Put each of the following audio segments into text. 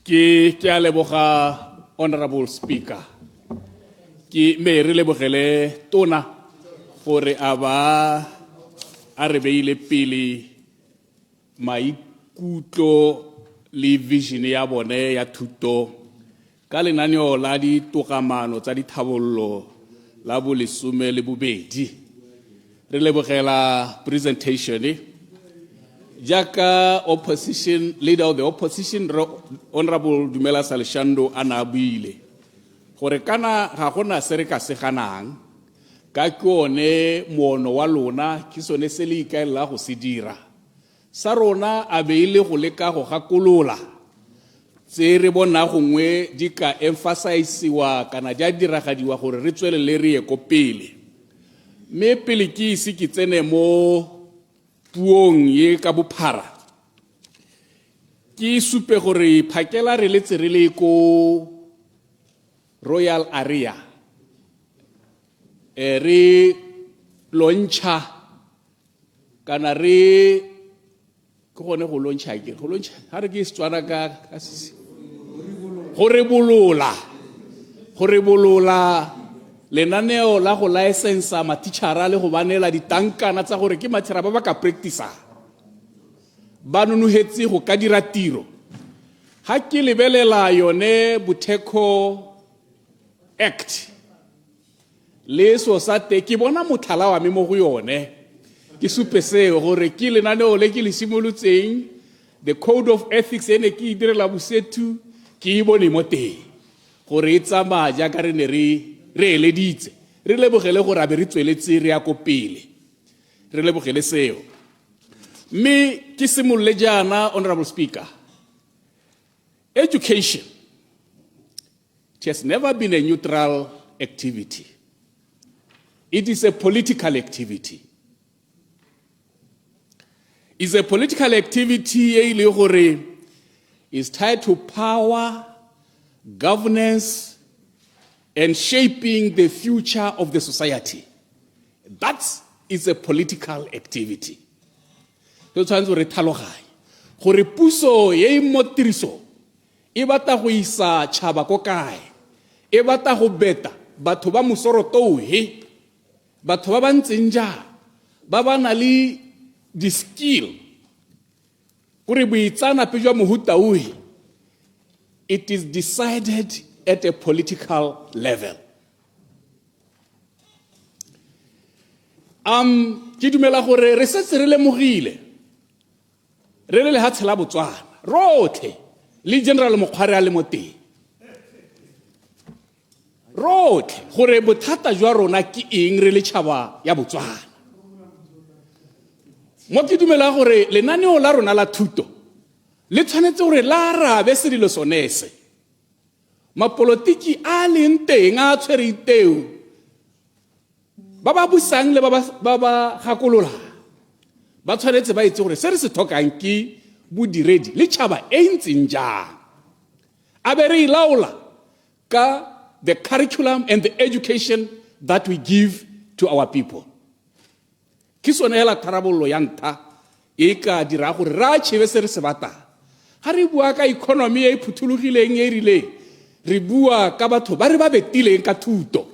Ke a leboga Honorable Speaker. Ke me re lebogele tona gore a re beile pele maikutlo le vision ya bone ya thuto ka lenaneo la ditokamano tsa dithabollo la bo 12. Re lebogela presentation Jaka opposition leader of the opposition Honorable Dumela Salishando Anabuile. Gore kana ga gona se re ka se ganang ka kone mono wa lona ke sone se le ikaela go se dira. Sa rona a beile go leka go gakolola tse re bona gongwe di ka emphasize-wa kana di a diragadiwa gore re tswelele re ye ko pele. Me pele ke ise ke tsene mo puong ye ka bophara ke supe gore phakela re letse re le ko royal area re lontsha kana re go gone go lontsha ha re ke Setswana ka gore bolola lenaneo la go license matitšhara le go banela ditankana tsa gore ke matšhara ba ka practice ba nonohetse go ka dira tiro. Ha ke lebelela yone Botheko Act le so sa te ke bona mothala wa me mo go yone ke supe seo gore ke lenaneo le ke le simolotseng the code of ethics ene ke direla bosetu ke bone mo teng gore e tsamaya jaaka re ne re eleditse re lebogele gore a be re tsweletse re ya ko pele re lebogele seo. Me ke simolole jaana Honorable Speaker, education, it has never been a neutral activity. It is a political activity. It's a political activity is tied to power, governance, and shaping the future of the society. That is a political activity. So tshwanetse re tlhaloganye gore puso ye mo tiriso e batla go isa tšhaba ko kae, e batla go beta batho ba mosorotouhe, batho ba ba ntseng jang ba ba na le di-skill gore boitsanape jwa mohuta ohe. It is decided at a political level. Ke dumela gore re setse re lemogile re le lehatshe la Botswana rotlhe le General Mokgware a le mo teng rotlhe gore bothata jwa rona ke eng re le tšhaba ya Botswana. Mo ke dumela gore lenaneo la rona la thuto le tshwanetse gore la rabe se dilo sonese mapolotiki a leng teng a tshwere teu ba ba busang le ba ba gakolola ba tshwanetse ba itse gore se re se tlhokang ke bodiredi le tšhaba e ntseng jang a be re ilaola ka the curriculum and the education that we give to our people. Ke sone hela tharabollo ya ntha e ka dira gore ra tšhebe se re se batang ha re bua ka economy e phuthulogileng e rile re bua ka batho ba re ba betileng ka thuto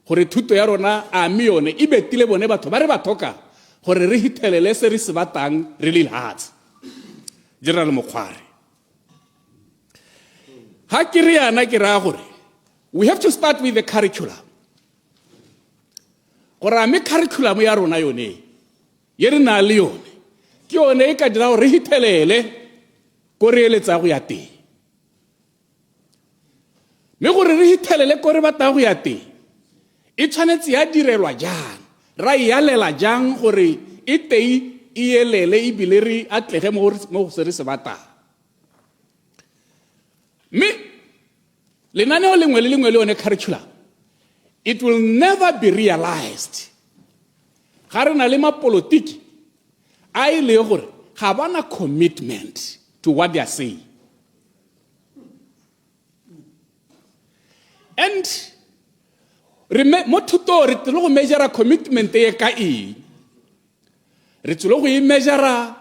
gore thuto ya rona a me yone e betile bone batho ba re ba thoka gore re hithelele se re se batang re le lehatshe. General Mokgware ha ke re yana ke ra gore we have to start with the curriculum gore a me curriculum ya rona yone ye re na le yone ke yone e ka dira gore re hithelele ko re eletsa go ya teng me gore re hithelele ko re batla go ya teng e tshwanetse ya direlwa jang ra ialela jang gore e tei e elele e bile re atlege mo go se re se batang. Me lenaneo lengwe le lengwe le yone curriculum it will never be realized ga re na le mapolotiki a ile gore ga bana commitment to what they are saying. And mo thuto re tlile go measure commitment e ka eng re tlile go e measure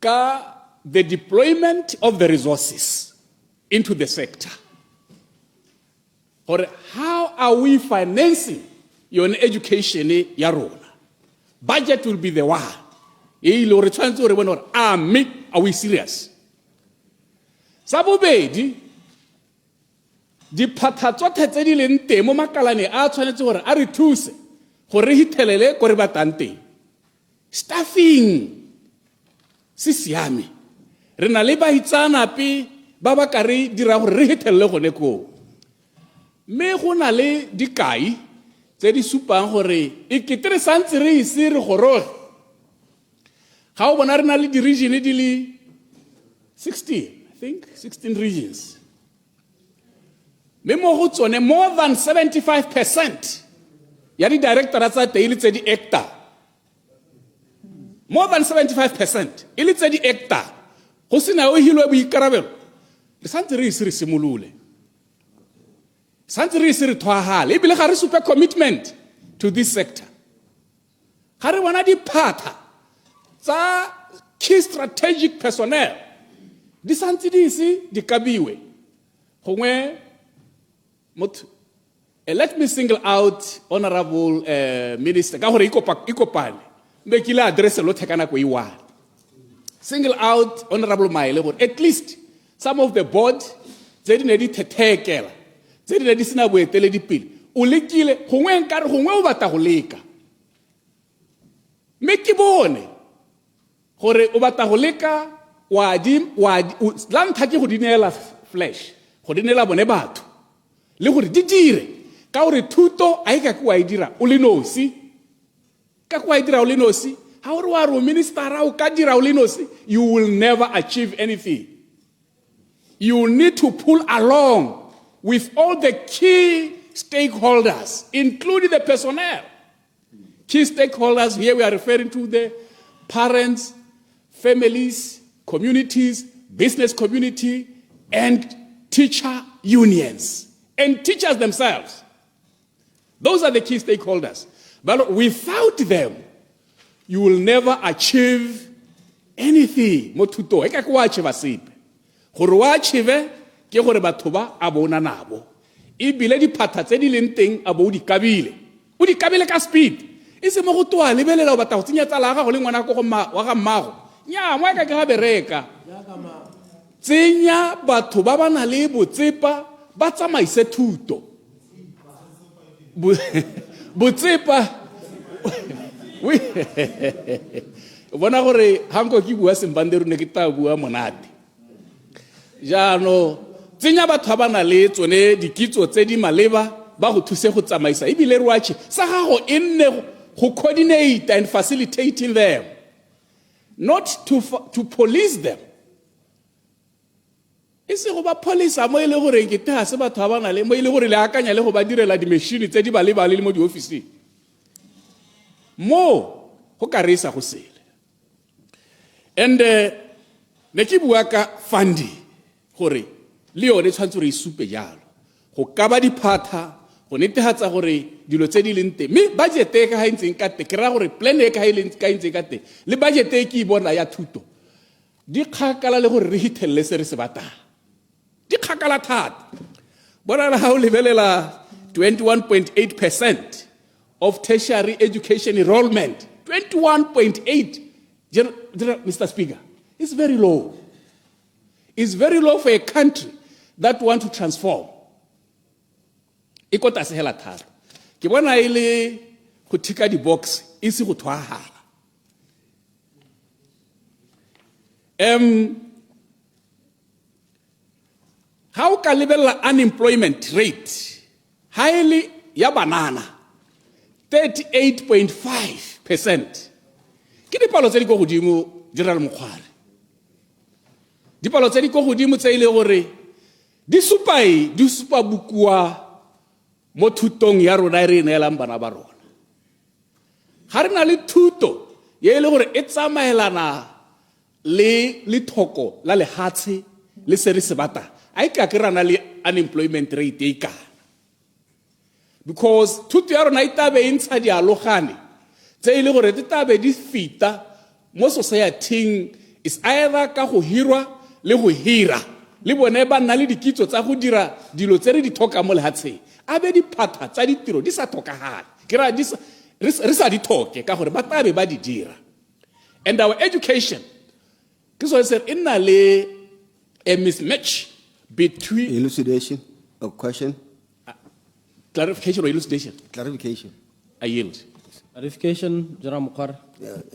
ka the deployment of the resources into the sector. Or how are we financing your education ya rona? Budget will be the one. Are we serious? Sa bobedi, diphatha tsotlhe tse di leng teng mo makalane a tshwanetse gore a re thuse gore re hithelele ko re batlang teng. Staffing se siame. Re na le baitsanape ba ba ka re dira gore re hithelele gone koo. Mme go na le dikai tse di supang gore e kete re santse re ise re goroge. Ga o bona re na le di-region di le 16, I think, 16 regions. Mme mo go tsone more than 75% ya di-directora tsa teng e le tse di-actor. More than 75% e le tse di-actor. Go sena o hilwe boikarabelo. Re santse re ise re simolole. Santse re ise re thwagale. Ebile ga re supe commitment to this sector. Ga re bona diphatha tsa key strategic personnel di santse di ise di kabiwe. Gongwe let me single out honorable minister ka gore ikopane mme ke le address lo thekana ko iwa. Single out honorable Maele gore at least some of the board tse di ne di thethekela tse di ne di sena boetele dipele o lekile gongwe nkare gongwe o batla go leka mme ke bone gore o batla go leka wa la ntlha ke go dinela flesh go dinela bone batho le gore di dire ka gore thuto a e ka kwa e dira o le nosi ka kwa e dira o le nosi ha o re wa re minister o ka dira o le nosi you will never achieve anything. You need to pull along with all the key stakeholders, including the personnel. Key stakeholders, here we are referring to the parents, families, communities, business community, and teacher unions, and teachers themselves. Those are the key stakeholders. But without them, you will never achieve anything. Motuto, eka kwa achieve asipe. Gore wa achieve, ke gore batho ba a bona nabo. Ebile diphatha tse di leng teng a bo di kabile. O di kabile ka speed. E se mo go toa lebelela o batla go tsenya tsala ga go le ngwana go wa ga mmago. Nya mo ka ga bereka. Tsenya batho ba ba na le botsepa ba tsamaise thuto. Botsepa we bona gore hanko ke bua sembandero ne ke ta bua monate. Jaano tsenya batho ba na le tsone dikitso tse di maleba ba go thuse go tsamaisa ebile re watche sa gago e nne go coordinate and facilitating them, not to police them. Ise go ba police mo ile gore ke ta se batho ba na le mo ile gore le akanya le go ba direla di machine tse di ba le mo di office mo go ka reisa go sele. And ne ke bua ka funding gore le yone tshwantse re isupe jalo go ka ba diphatha go netehatsa gore dilo tse di leng teng mme budget e ka ha ntseng ka te ke ra gore plan e ka ha ileng ka ntseng ka te le budget e ke bona ya thuto di khakala le gore re hitelle se re se batang di khakala thata bona la ha o lebelela 21.8% of tertiary education enrollment 21.8 Mr. Speaker, it's very low. It's very low for a country that want to transform. Ikota se hela thata. Ke bona ile go tika di box ise go thwahala. How ka lebella unemployment rate highly ya banana 38.5%. Ke dipalo tse di go godimo General Mokgware. Dipalo tse di go godimo tse ile gore di supa bukua mo thutong ya rona re neelang bana ba rona. Ga re na le thuto ye ile gore e tsamaelana le thoko la lehatshe le se re se bata a ka ke rana le unemployment rate e ka because thuto ya rona itabe intsha dialogane tse ile gore ditabe di fita mo society is either ka go hirwa le go hira le bone ba nna le dikitso tsa go dira dilo tse re di tlhoka mo lehatsheng a be diphata tsa ditiro di sa tlhokagale ke ra re sa di tlhoke ka gore ba tlabe ba di dira. And our education ke so se nna le a mismatch between elucidation of question. Clarification or elucidation. Clarification. I yield. Clarification, General Mukhar.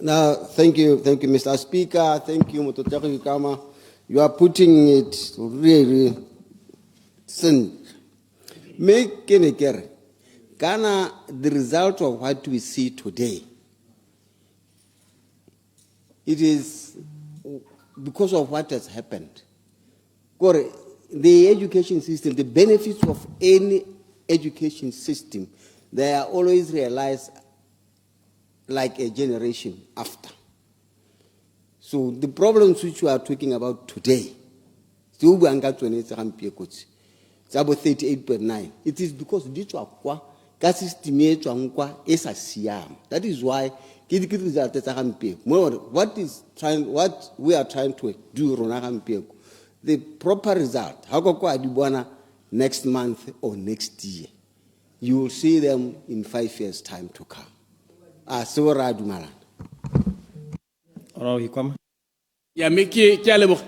Now, thank you, Mr. Speaker. Thank you, Mutotaki Hikuama. You are putting it really sin. Make any care. Ghana, the result of what we see today, it is because of what has happened. The education system, the benefits of any education system, they are always realized like a generation after. So the problems which we are talking about today, it's about 38.9. It is because that is why what we are trying to do, the proper result, next month or next year, you will see them in 5 years' time to come. Yeah,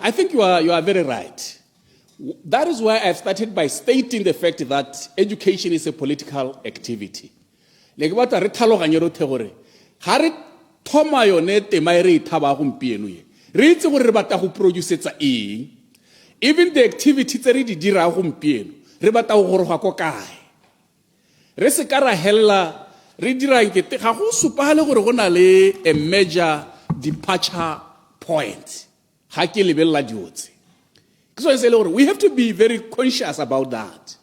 I think you are very right. That is why I've started by stating the fact that education is a political activity. Like what re tlhaloganye gore ga re thoma yone tema re ithaba gompieno ye re itse gore re batla go produceetsa eng. Even the activity tse re di dira gompieno re batla go gore ga go kae re se ka ra hella re dira nkete ga go supagale gore go na le a major departure point ga ke lebella diotse. So I say, Lord, we have to be very conscious about that.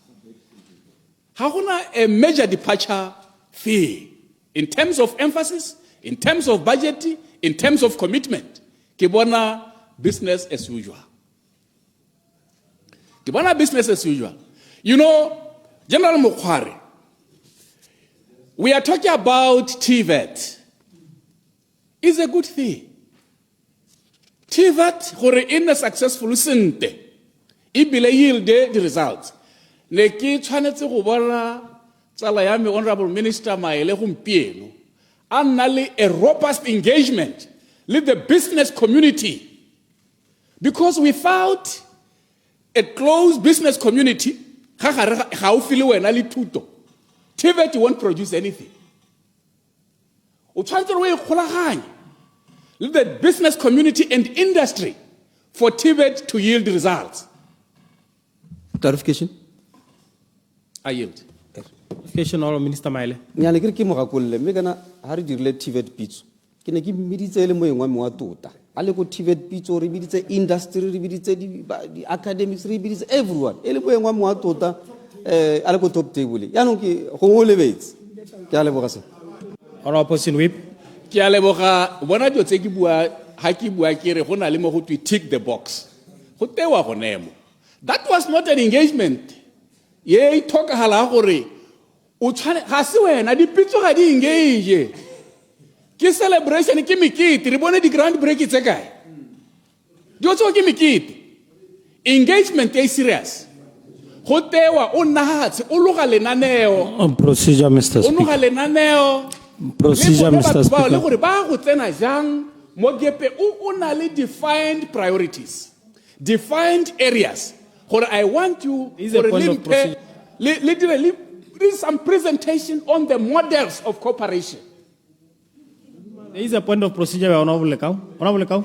How a major departure fee in terms of emphasis, in terms of budgeting, in terms of commitment. Kibona business as usual. Kibona business as usual. You know, General Mukhari, we are talking about TVET. It's a good thing. TVET, gore in a successful sente, ibile yield the results. Ne ki tshwanetse go bona tsala ya me Honorable Minister Maele gompieno a nna le a robust engagement with the business community, because without a closed business community, ga o file wena le thuto, TVET won't produce anything. O tshwanetse re ikgolaganye the business community and industry for TVET to yield results. Clarification. I yield. Clarification, Honorable Minister Maele. Nyale ke mo gakolle me kana ha re dirile TVET pitso ke ne ke mmiditse le moeng wa me wa tota a le go TVET pitso re biditse industry re biditse di academics re biditse everyone e le moeng wa me wa tota a le go top table ya no ke go mo lebetse ke a leboga se Honorable Opposition Whip. Ke a leboga bona dio tse ke bua ha ke bua ke re go na le mo go tick the box go tewa go nemo. That was not an engagement. Ye ithokagala gore o tshwane ga se wena dipitso ga di engage ke celebration ke mikiti re bone di grand break tse kae dio tso ke mikiti engagement is serious go tewa o nahatse o loga lenaneo On procedure, Mr. o loga Speaker. lenaneo Procedure, Mr. le Speaker. gore ba go tsena jang mo gepe o na le defined priorities, defined areas. Gore I want you Is a point of procedure. There is some presentation on the models of cooperation. There is a point of procedure, Honorable Lekau. Honorable Lekau.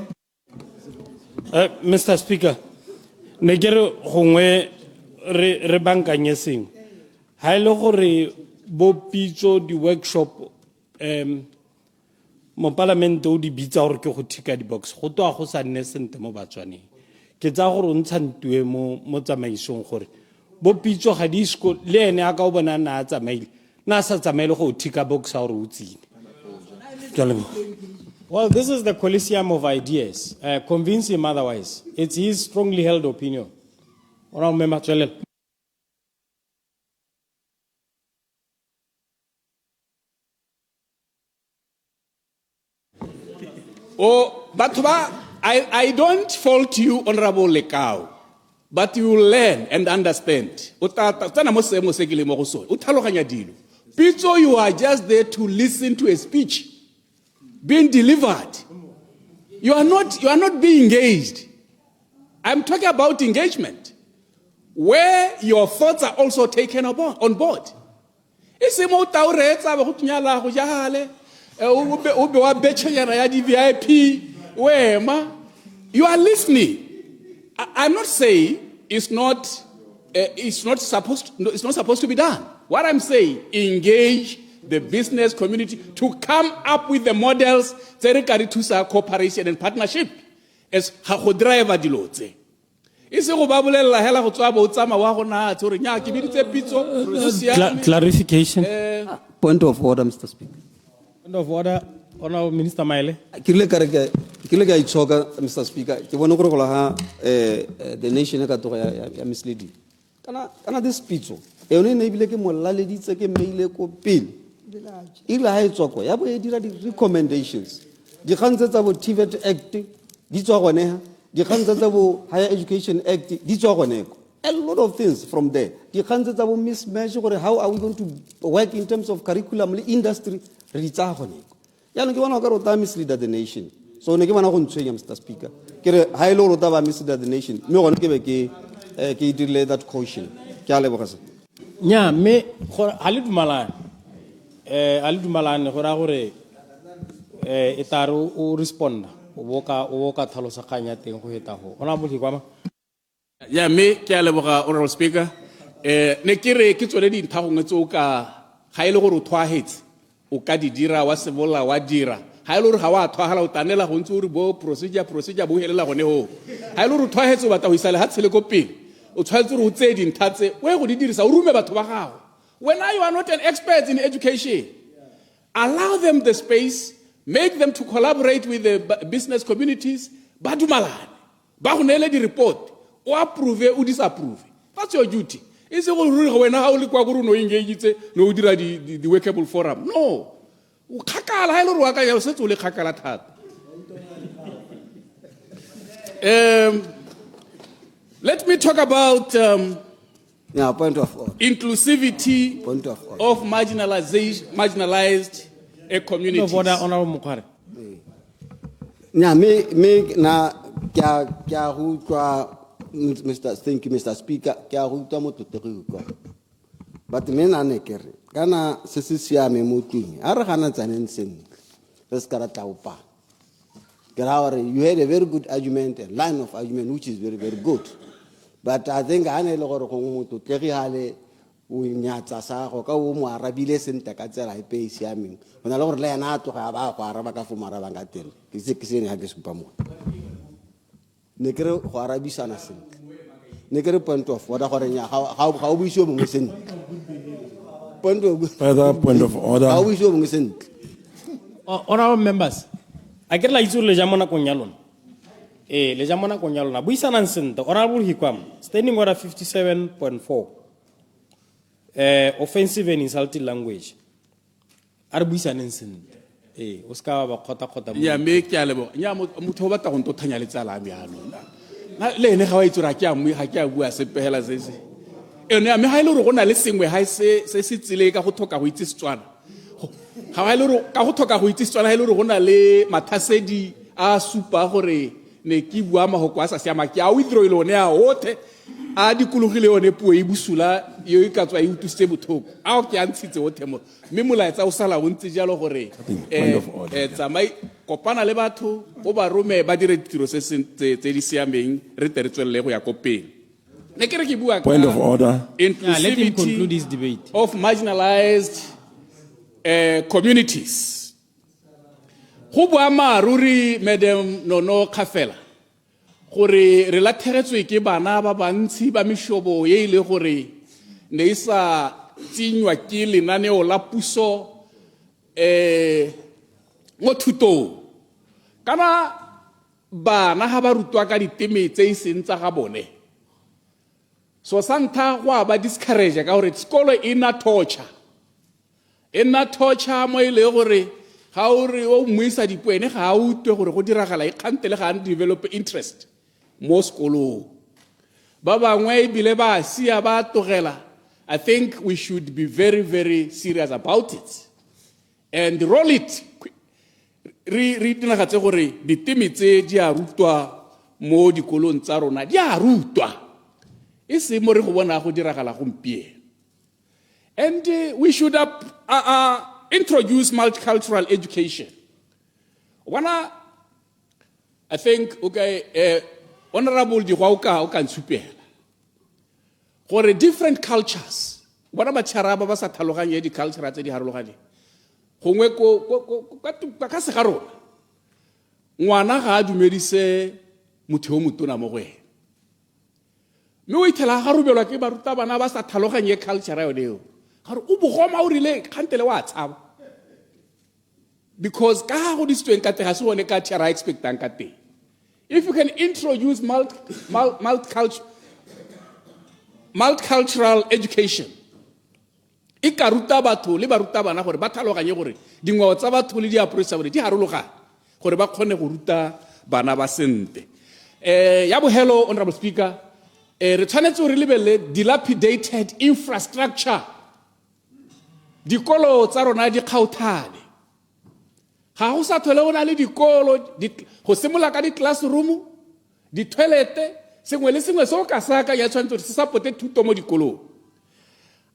Mr. Speaker, negere gongwe re bankanye seng. Ha ile gore bo pitso di workshop mo parliament o di bitsa gore ke go thika di box go toa go sa nne sente mo Botswaneng. Ke tsa gore o ntshantwe mo tsamaisong gore bo pitso ga di sko le ene a ka o bona na tsamaile na sa tsamaile go thika box a gore o tsine. Well, this is the Coliseum of ideas. Convince him otherwise. It's his strongly held opinion. Honorable Member Tswelele. Oh, but I don't fault you, Honorable Lekau, but you will learn and understand. Pitso, you are just there to listen to a speech being delivered. You are not being engaged. I'm talking about engagement, where your thoughts are also taken on board. You are listening. I'm not saying it's not supposed to be done. What I'm saying, engage the business community to come up with the models to cooperation and partnership as how driver dilotse. Clarification. Point of order, Mr. Speaker. Point of order, Honorable Minister Maile. Kile ka itshoka, Mr. Speaker, ke bona gore go la the nation e ka toga ya misleading. Kana this pitso e one ne bile ke mollaleditse ke maile ko pele. Ile ha itsoko ya bo e dira di recommendations. Di khantse tsa bo TVET Act di tswa gone ha. Di khantse tsa bo Higher Education Act di tswa gone ko. A lot of things from there. Di khantse tsa bo mismatch gore how are we going to work in terms of curriculum le industry re di tsa gone ko. Ya no ke bona ka rota mislead the nation. So ne ke bona go ntshwenya, Mr. Speaker. Ke re ha ile rota ba mislead the nation. Me gone ke be ke dirle that caution. Ke a leboga se. Nya me ali dumalane gore etaro o responda o boka tlhalosa kanya teng go heta go ona bo Hikuama. Ya me ke a leboga, Honorable Speaker. Ne ke re ke tsone dinthagongwe tse o ka ga ile gore o thwahetse o ka di dira wa sebola wa dira ha ile gore ga wa thwagala o tanela go ntse o re bo procedure bo helela gone ho ha ile gore o thwahetse o batla go isala ha tshele ko pele o tshwantse gore o tse dinthatse we go di dirisa o rume batho ba gago. When you are not an expert in education, allow them the space, make them to collaborate with the business communities, ba dumalane ba go nele di report o approve o disapprove. That's your duty. Is it when how no engage no dira the workable forum? No. Let me talk about point of order. Inclusivity Point of order. of marginalized communities. Point of order, Honorable Mukware. Thank you, Mr. Speaker. But men are naked. Gana Sisia Memuti. Arahana Zanensen. Rescarataupa. You had a very good argument, a line of argument which is very, very good. But I think Anne Loro to Terry Unyata Sahoka Rabile Sentakazer, I pay Siaming. When I Lord Leonato Arabaka from Maravangatel, is it Hagisupamo? Negro Harabisana Sink. Negro point of what how we show Musin. Point of order. How we show Musin. Honorable members, I get like le jamona konyalon. Le jamona konyalona. Buisana nsente. Honorable Hikuama, standing order 57.4. Offensive and insulting language. Arbuisana nsente. Oscar ba kota. Ya me ke a lebo. Nya motho ba ta go ntothanya le tsala me ano. Na le ene ga wa itsura ke a bua sepehela se. Ene a me ha ile re go na le sengwe ha se tsile ka go thoka go itse Setswana. Ga ile re ka go thoka go itse Setswana ile re go na le mathasedi a supa gore ne ke bua ma go kwa sa siama ke a withdraw ile one a hothe a dikologile one puo e busula yo e ka tswa e utusitse bothoko a o ke a ntshitse hothe mo mme molaetsa o sala o ntse jalo gore tsamai kopana le batho o ba rome ba dire ditiro se tse di siameng re tere tswelle go ya ko pele. Ne ke re ke bua Point of order. Let him conclude his debate. Of marginalized communities. Go bua maruri Madam Nono Kafela gore re lathegetswe ke bana ba bantsi ba mishobo ye ile gore ne isa tsinywa ke lenaneo la puso mo thutong kana bana ha ba rutwa ka diteme tse iseng tsa ga bone. So santa go ba discourage ka gore sekolo ina torture mo ile gore ga o re o muisa dipoene ga o twe gore go diragala e kgantele ga develop interest mo sekolong. ba bangwe ebile ba sia ba tlogela, I think we should be very, very serious about it and roll it. Re dinagatse gore ditemi tse di a rutwa mo dikolong tsa rona di a rutwa e se mo re go bona go diragala gompieno. And we should introduce multicultural education. I think, okay, Honorable Diwauka Okansupela, for different cultures, what about Charaba Satalogani, the culture at the Harlogani? Hongweko Kasakaro. Wana had medise Mutomutuna Moe. No, it la Harubela Kibarutabana Satalogani culture. Because if you can introduce multicultural education, ikaruta batho le baruta bana gore ba tlhaloganye gore dingwao tsa batho le diapresa gore di harologana gore ba kgone go ruta bana ba sente. Ya bohelo, Honorable Speaker, re tshwanetse gore lebelle dilapidated infrastructure. Dikolo tsa rona di kgauthane. Ga go sa tlhole go na le dikolo go simolola ka di-classroom, di-toilete, sengwe le sengwe se o ka saka ya tshwanetse gore se sapote thuto mo dikolong.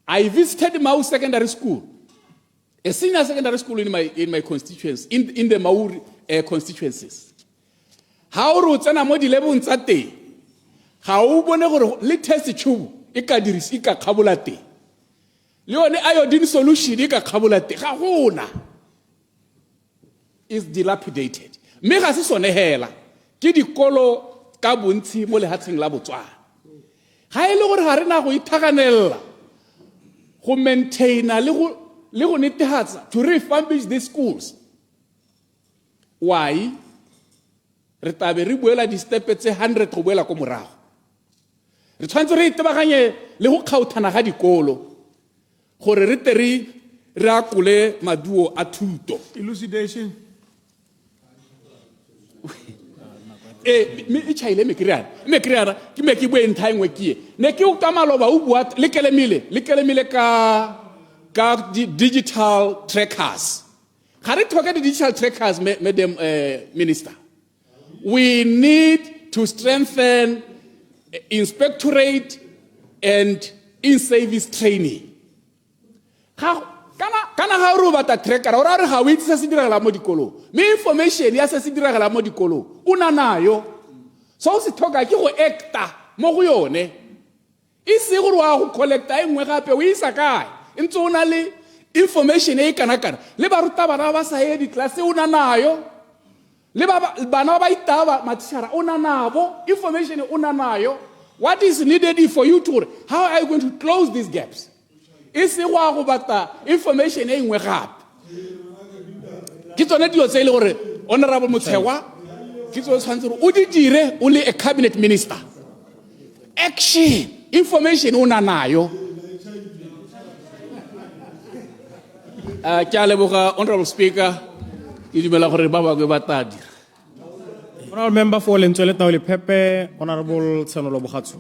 I visited Mau Secondary School, a senior secondary school in my constituency, in the Mau constituencies. How o re o tsena mo dilebong tsa teng, ga o bone gore le test tube e ka dirisi ka kgabola teng. Leone iodine solution ka kgabolate ga gona is dilapidated. Me ga se sone hela ke dikolo ka bontsi mo lehatsheng la Botswana. Ga ile gore ga rena go ithaganella go maintaina le go netehatsa to refurbish these schools. Why? Re tabe re buela di step tse 100 go buela ko morago. Re tshwantse re itebaganye le go kgauthana ga dikolo. Gore re teri ra kule maduo a thuto. Elucidation. Me chaile me kriana ki me ki bue nthai ngwe kie ne ke o tamaloba o bua le kelemile ka digital trackers. Ga re tlhoka di digital trackers, Madam Minister. We need to strengthen inspectorate and in-service training. Kana ha ro bata tracker ora re ha o itse se diragala mo dikolo me information ya se diragala mo dikolo una nayo so se thoka ke go acta mo go yone e se go wa go collecta engwe gape o isa kae ntse ona le information e kana le baruta bana ba sa ye di class una nayo le bana ba itaba matshara una nabo information una nayo. What is needed for you to, how are you going to close these gaps? Is the wa go bata information e ngwe gape ke tsone dio tse ile gore Honorable Motshewa ke tso tshwantse o di dire o le a cabinet minister. Action information una nayo. Ke a leboga Honorable Speaker, ke dumela gore ba ba go bata dira. Honorable member for Lentswele Taole Pepe, Honorable Tsenolo Bogatso.